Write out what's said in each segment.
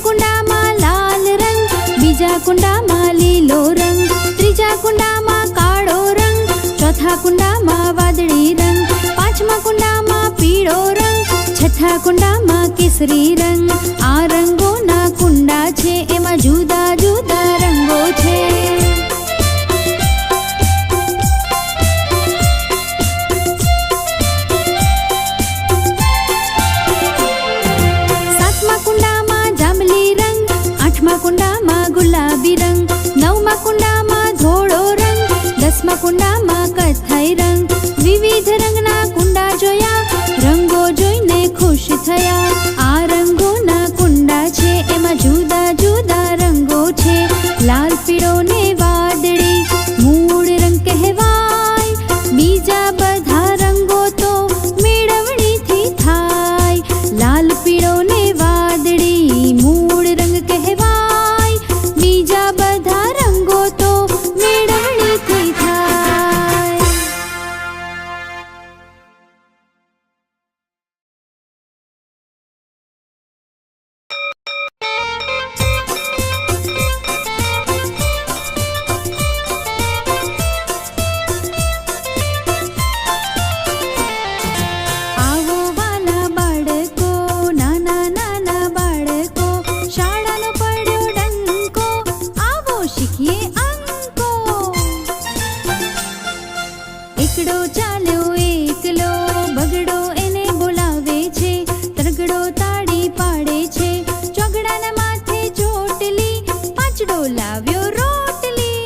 કુંડામાં લાલ રંગ, બીજા કુંડામાં લીલો રંગ, ત્રીજા કુંડામાં કાળો રંગ, ચોથા કુંડામાં વાદળી રંગ, પાંચમા કુંડામાં પીળો રંગ, છઠ્ઠા કુંડામાં કેસરી રંગ. આ રંગોના કુંડા છે, એમાં જુદા જુદા રંગો છે. સાતમા કુંડામાં જાંબલી રંગ, આઠમા કુંડામાં ગુલાબી રંગ, નવમા કુંડામાં ધોળો રંગ, દસમા કુંડામાં કથ્થઈ રંગ. વિવિધ રંગના કુંડા જોયા, રંગો જોઈને ખુશ થયા. આ રંગોના કુંડા છે, એમાં જુદા જુદા રંગો છે. લાલ, પીળો ને વાદળી મૂળ રંગ કહેવાય. બીજા બધા રંગો તો મેળવણીથી થાય. લાલ, પીળો ને વાદળી મૂળ રંગ કહેવાય. બીજા બધા રંગો તો મેળવણીથી થાય. આવો વાલા બાળકો, નાના નાના બાળકો, શાળાનો પડ્યો ડંકો, આવો શીખીએ અંકો. એકડો ચાલ્યો એકલો, બગડો એને બોલાવે છે, તરગડો તાળી પાડે છે, ચોગડાના માથે ચોટલી, પાંચડો લાવ્યો રોટલી.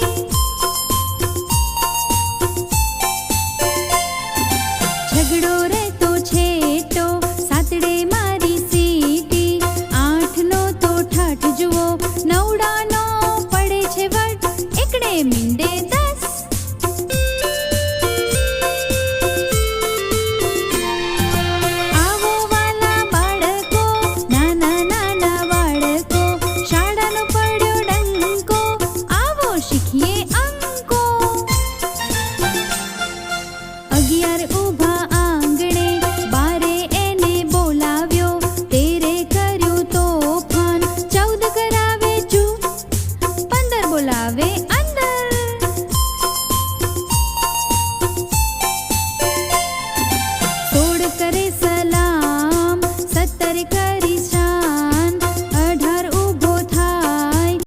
છગડો રહેતો છેટો, સાતડે મારી સીટી, આઠનો તો ઠાઠ જુઓ, નવડાનો પડે છે વટ, એકડે મીંડે 10. આવો વાલા બાળકો, નાના નાના બાળકો, શાળાનો પડ્યો ડંકો, આવો શીખીએ અંકો. 11 ઊભા આંગણે, 12 એને બોલાવ્યો, 13 કર્યું તોફાન, 14 કરાવે ચૂપ, 15 બોલાવે